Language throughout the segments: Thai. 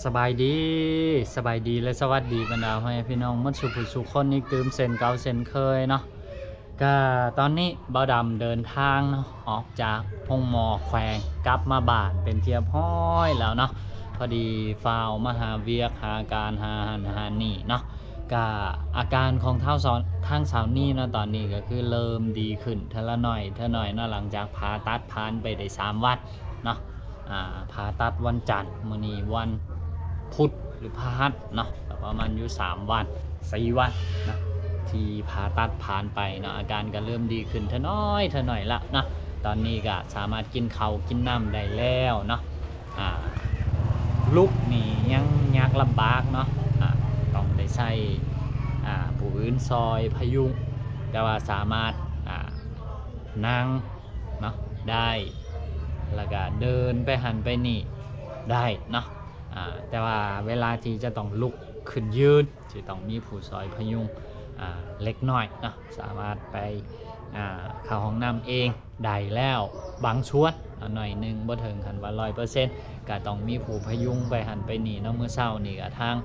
สบายดีสบายดีและสวัสดีบรรดาพ่อแม่พี่น้องมัดสุขสุขคนนี่ตื่มเส้นเก่าเส้นเคยเนาะก็ตอนนี้บ่าวดำเดินทางเนาะออกจากห้องหมอแขวงกลับมาบ้านเป็นเทียบห้อยแล้วเนาะพอดีฟาวมาหาเวียกหาการหาหันหานี่เนาะก็อาการของเท้าสอนทางสาวนี่เนาะตอนนี้ก็คือเริ่มดีขึ้นเท่าละหน่อยเท่าหน่อยเนาะหลังจากผ่าตัดผ่านไปได้3 วันเนาะผ่าตัดวันจันทร์มื้อนี้วันพุธหรือพฤหัสเนาะประมาณอยู่3 วัน4 วันนะที่ผ่าตัดผ่านไปเนาะอาการก็เริ่มดีขึ้นเท่าน้อยละเนาะตอนนี้ก็สามารถกินข้าวกินน้ำได้แล้วเนาะลุกนี่ยังยากลำบากเนาะต้องได้ใช้ผู้อื่นซอยพยุงแต่ว่าสามารถนั่งเนาะได้แล้วก็เดินไปหันไปนี่ได้เนาะแต่ว่าเวลาที่จะต้องลุกขึ้นยืนจะต้องมีผู้ซอยพยุงเล็กน้อยเนาะสามารถไปเข้าห้องน้ำเองได้แล้วบางส่วนหน่อยนึงบ่ถึงขั้นว่า100%ก็ต้องมีผู้พยุงไปหันไปนี่เนาะมื้อเช้านี่ก็ทาง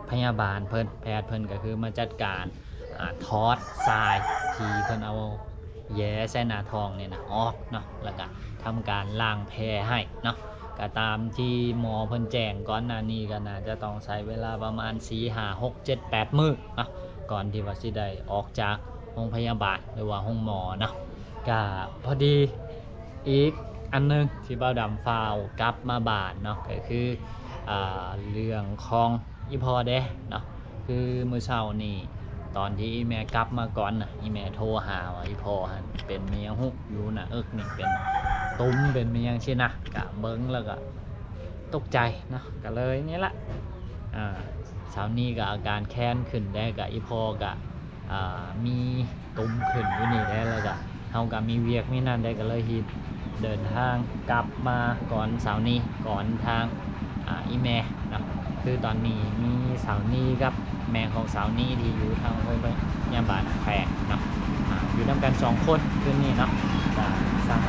พยาบาลเพิ่นแพทย์เพิ่นก็คือมาจัดการทอดทรายที่เพิ่นเอาแย้ใส่หน้าท้องเนี่ยนะออกเนาะแล้วก็ทำการล้างแผลให้เนาะก็ตามที่หมอเพิ่นแจ้งก่อนหน้านี้ก็น่าจะต้องใช้เวลาประมาณ4 5 6 7 8 มื้อเนาะก่อนที่ว่าสิได้ออกจากโรงพยาบาลหรือว่าห้องหมอเนาะก็พอดีอีกอันนึงที่บ่าวดำฟาวกลับมาบ้านเนาะก็คือเรื่องของอีพอเด้เนาะคือมื้อเช้านี่ตอนที่แม่กลับมาก่อนน่ะอีแม่โทรหาว่าอีพอหันเป็นเมียฮุกอยู่น่ะนี่เป็นตุ้มเป็นเมียงซี่นะกะเบิ่งแล้วก็ตกใจเนาะก็เลยนี่ละเช้านี้ก็อาการแค้นขึ้นได้กับอีพอก็มีตุ้มขึ้นอยู่นี่ได้แล้วก็เฮาก็มีเวียกมีนั่นได้ก็เลยฮิตเดินทางกลับมาก่อนเช้านี้ก่อนทางอีแม่เนาะคือตอนนี้มีสาวนี้กับแม่ของสาวนี้ที่อยู่ทางโรงพยาบาลแขวงเนาะอยู่ด้วยกัน2 คนคืนนี้เนาะสั่ง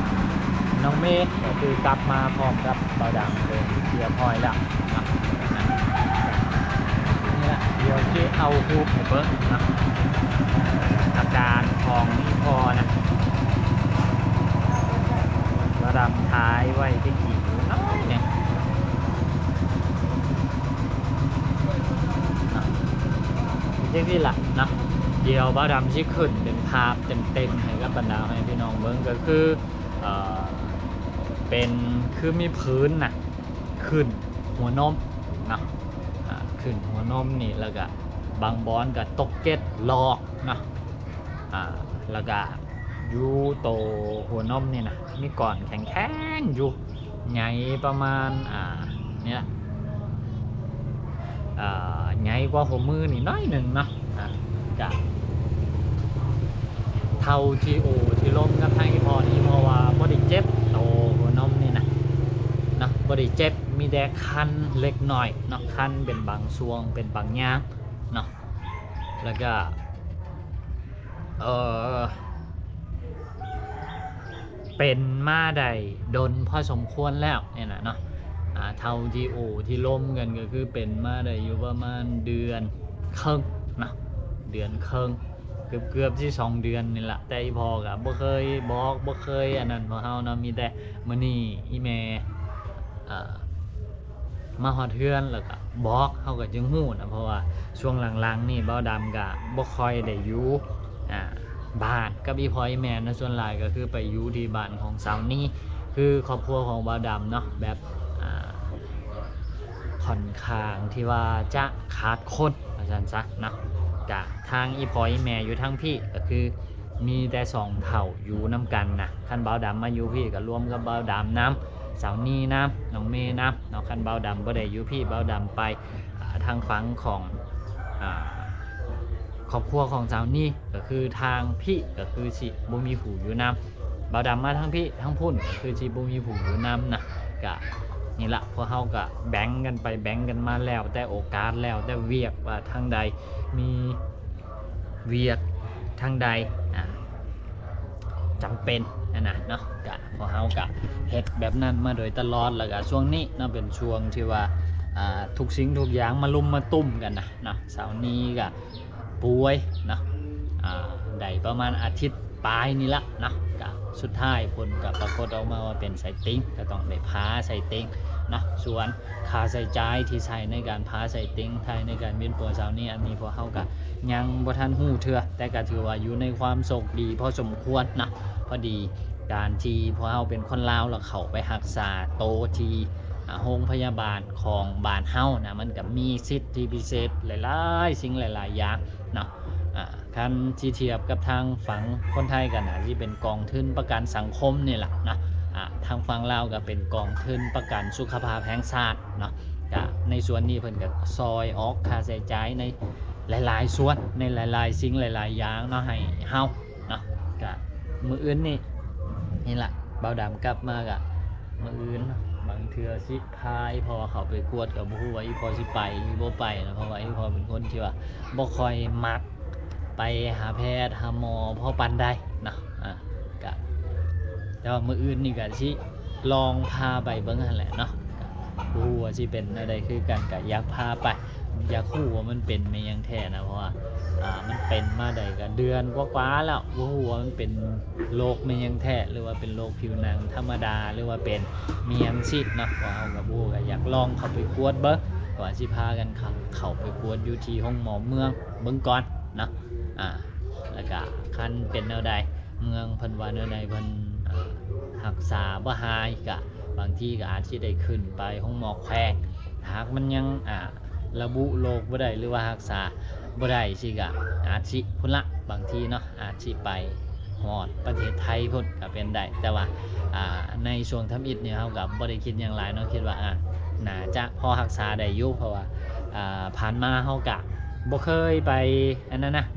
น้องเมย์ก็คือกลับมาพร้อมกับบ่าวดำเลยที่เกียร์พลอยแล้วนะนี่แหละเดี๋ยวที่เอารูปให้เบิ้งนะอาการของนี่พอนะบ่าวดำท้ายไว้ที่กี่น้อยเนี่ยเช่นนี้แหละนะเดี๋ยวบ่าวดำที่ขึ้นเป็นภาพเต็มๆให้กับบรรดาให้พี่น้องเบิ้งก็คือเป็นคือมีพื้นนะขึ้นหัวนมนะขึ้นหัวนมนี่แล้วก็บางบอนกับตกเก็ตลอกนะแล้วก็ยูโตหัวนมนี่นะมีก่อนแข็งๆอยู่ใหญ่ประมาณเนี่ยใหญ่กว่าหัวมือนี่น้อยหนึ่งเนาะกับเท่าที่ล้มกับทางอีพอนี่เพราะว่าบ่ได้เจ็บโตหัวนมนี่นะบ่ได้เจ็บมีแต่คันเล็กน้อยเนาะคันเป็นบางช่วงเป็นบางย่างเนาะแล้วก็เป็นมาได้ดนพอสมควรแล้วเนี่ยนะเนาะเท่าที่ล้มกันก็คือเป็นมาได้อยู่ประมาณเดือนครึ่งนะเดือนครึ่งเกือบที่2 เดือนนี่แหละแต่อีพอกับบ่เคยบอกบ่เคยอันนั้นของเฮานะมีแต่มื้อนี้อีแม่มาฮอดเฮือนแล้วก็บอกเฮาก็จึงฮู้นะเพราะว่าช่วงหลังๆนี่บ่าวดำก็บ่ค่อยได้อยู่บ้านกับอีพออีแม่นะส่วนหลายก็คือไปอยู่ที่บ้านของสาวนี้คือครอบครัวของบ่าวดำเนาะแบบค่อนข้างที่ว่าจะขาดคนว่าซั่นซะเนาะกะทางอีพออีแม่อยู่ทางพี่ก็คือมีแต่2 เผ่าอยู่น้ำกันนะคันบ่าวดำมาอยู่พี่ก็รวมกับบ่าวดำน้ำสาวนี้น้ำน้องเมย์น้ำเนาะคันบ่าวดำบ่ได้อยู่พี่บ่าวดำไปทางฝั่งของครอบครัวของสาวนี้ก็คือทางพี่ก็คือสิบ่มีผู้อยู่น้ำบ่าวดำมาทางพี่ทางพุ่นก็คือสิบ่มีผู้อยู่น้ำนะกะนี่ละพวกเฮาก็แบ่งกันไปแบ่งกันมาแล้วแต่โอกาสแล้วแต่เวียกว่าทางใดมีเวียกทางใด จำเป็นนะเนาะกะพอเฮากะเฮ็ดแบบนั้นมาโดยตลอดแล้วก็ช่วงนี้เนาะเป็นช่วงที่ว่าทุกสิ่งทุกอย่างมาลุมมาตุ้มกันนะเนาะเสาร์นี้ก็ป่วยเนาะได้ประมาณอาทิตย์ปลายนี่ละเนาะก็สุดท้ายผลก็ปรากฏออกมาว่าเป็นไส้ติ่งก็ต้องได้พาไส้ติ่งเนาะส่วนค่าใช้จ่ายที่ใช้ในการพาไส้ติ่งไทยในการเวียนปัวเสาร์นี้อันนี้พวกเฮาก็ยังบ่ทันฮู้เทื่อแต่ก็ถือว่าอยู่ในความโชคดีพอสมควรนะพอดีการที่พวกเฮาเป็นคนลาวแล้วเข้าไปรักษาโตที่โรงพยาบาลของบ้านเฮานะมันก็มีสิทธิพิเศษหลายๆสิ่งหลายๆอย่างเนาะคันที่เทียบกับทางฝั่งคนไทยกันนะที่เป็นกองทุนประกันสังคมนี่แหละนะทางฝั่งลาวก็เป็นกองทุนประกันสุขภาพแห่งชาติเนาะก็ในส่วนนี้เพิ่นก็ซอยออกค่าใช้จ่ายในหลายๆส่วนในหลายๆสิ่งหลายๆอย่างเนาะให้เฮาเนาะก็มื้ออื่นนี่ล่ะเบาดำกลับมาก็มื้ออื่นบางเทื่อสิพายพอเขาไปกวดก็บ่ฮู้ว่าอีพอสิไปหรือบ่ไปนะเพราะว่าอีพอเป็นคนที่ว่าบ่ค่อยมักไปหาแพทย์หาหมอเพราะปานใดเนาะก็แต่ว่ามื้ออื่นนี่ก็สิลองพาไปเบิ่งหั่นแหละเนาะก็บ่ฮู้ว่าสิเป็นอะไรคือกันก็อยากพาไปอยากฮู้ว่ามันเป็นแม่ยังแท้นะเพราะว่ามันเป็นมาได้ก็เดือนกว่าๆแล้วบ่ฮู้ว่ามันเป็นโรคแม่ยังแท้หรือว่าเป็นโรคผิวหนังธรรมดาหรือว่าเป็นแม่ยังซิเนาะว่าเฮาก็บ่ฮู้ก็อยากลองเข้าไปกวดเบิ่งว่าสิพากันเข้าไปกวดอยู่ที่ห้องหมอเมืองเบิ่งก่อนเนาะแล้วก็คันเป็นแนวใดเมืองเพิ่นว่าแนวใดเพิ่นรักษาบ่หายก็บางทีก็อาจสิได้ขึ้นไปห้องหมอแขวงหากมันยังระบุโรคบ่ได้หรือว่ารักษาบ่ได้สิก็อาจสิพุ่นละบางทีเนาะอาจสิไปฮอดประเทศไทยพุ่นก็เป็นได้แต่ว่าในช่วงทำอิฐเนี่ยเฮาก็บ่ได้คิดหยังหลายเนาะคิดว่าน่าจะพอรักษาได้อยู่เพราะว่าผ่านมาเฮาก็บ่เคยไปอันนั้นนะ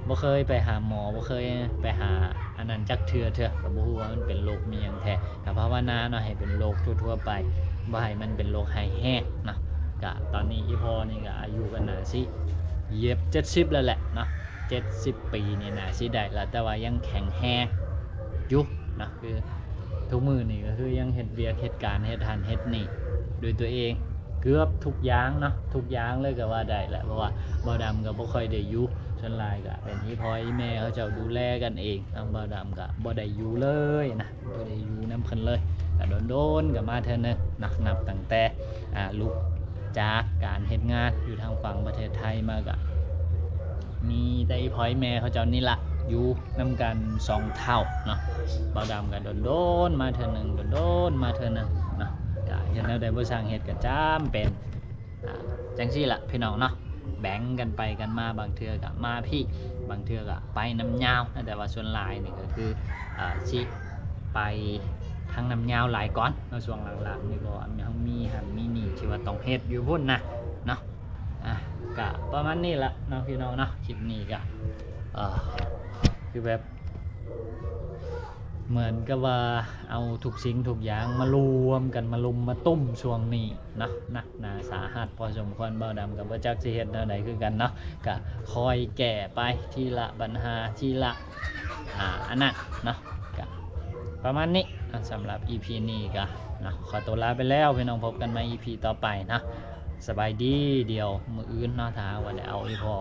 บ่เคยไปหาหมอบ่เคยไปหาอันนั้นจักเทื่อก็บ่ฮู้ว่ามันเป็นโรคมีหยังแท้ก็ภาวนาเนาะให้เป็นโรคทั่วๆไปบ่ให้มันเป็นโรคไข้แห้งเนาะก็ตอนนี้อีพ่อนี่ก็อายุก็น่าสิเหยียบ70แล้วแหละเนาะ70ปีนี่น่าสิได้แล้วแต่ว่ายังแข็งแรงอยู่เนาะคือทุกมื้อนี่ก็คือยังเฮ็ดเวียกเฮ็ดการเฮ็ดหันเฮ็ดนี่ด้วยตัวเองเกือบทุกอย่างเนาะทุกอย่างเลยก็ว่าได้แหละเพราะว่าบ่ดำก็บ่ค่อยได้อยู่ส่วนหลายก็เป็นอีพ่ออีแม่เขาเจ้าดูแลกันเองทางบ่ดำก็บ่ได้อยู่เลยนะบ่ได้อยู่นำเพิ่นเลยก็โดนๆก็มาเทื่อนึงนับตั้งแต่ลูกจากการเฮ็ดงานอยู่ทางฝั่งประเทศไทยมาก็มีแต่อีพ่ออีแม่เขาเจ้านี่ล่ะอยู่นำกัน2เท่าเนาะบ่ดำก็โดนๆมาเทื่อนึงโดนๆมาเทื่อนึงเนาะก็เฮ็ดแนวใดบ่สร้างเฮ็ดก็จำเป็นจังซี่ล่ะพี่น้องเนาะแบ่งกันไปกันมาบางเทื่อก็มาพี่บางเทื่อก็ไปน้ำยาวแต่ว่าส่วนหลายนี่ก็คือสิไปทางน้ำยาวหลายก่อนในช่วงหลังๆนี่ก็มีหันมีนี่ที่ว่าต้องเฮ็ดอยู่พุ่นนะเนาะก็ประมาณนี้ละเนาะพี่น้องเนาะคลิปนี้ก็คือแบบเหมือนกับว่าเอาทุกสิ่งทุกอย่างมารวมกันมาลุมมาตุ้มช่วงนี้เนาะหนักหนาสาหัสพอสมควรเบาดำกับบ่จักสิเฮ็ดแนวใดคือกันเนาะก็คอยแก้ไปทีละปัญหาทีละอันนั้นเนาะก็ประมาณนี้สำหรับ EP นี้ก็เนาะขอตัวลาไปแล้วพี่น้องพบกันใหม่ EP ต่อไปนะสบายดีเดียวมื้ออื่นเนาะถ้าว่าได้เอาอีพอ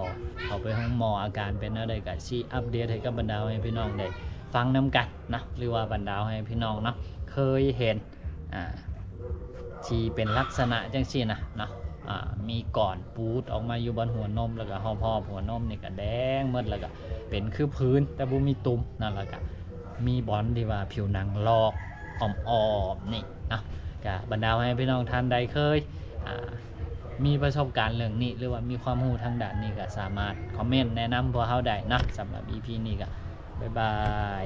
เข้าไปห้องหมออาการเป็นแนวใดก็สิอัปเดตให้กับบรรดาให้พี่น้องได้ฟังนำกันนะหรือว่าบรรดาให้พี่น้องเนาะเคยเห็นที่เป็นลักษณะจังซี่นะเนาะมีก่อนปูดออกมาอยู่บนหัวนมแล้วก็หอบหัวนมนี่ก็แดงหมดแล้วก็เป็นคือพื้นแต่บ่มีตุ่มนั่นแหละก็มีบอนที่ว่าผิวหนังลอกอ่อมๆนี่นะก็บรรดาให้พี่น้องท่านใดเคยมีประสบการณ์เรื่องนี้หรือว่ามีความรู้ทางด้านนี้ก็สามารถคอมเมนต์แนะนำพวกเฮาได้นะสำหรับ EP นี้ก็บ๊ายบาย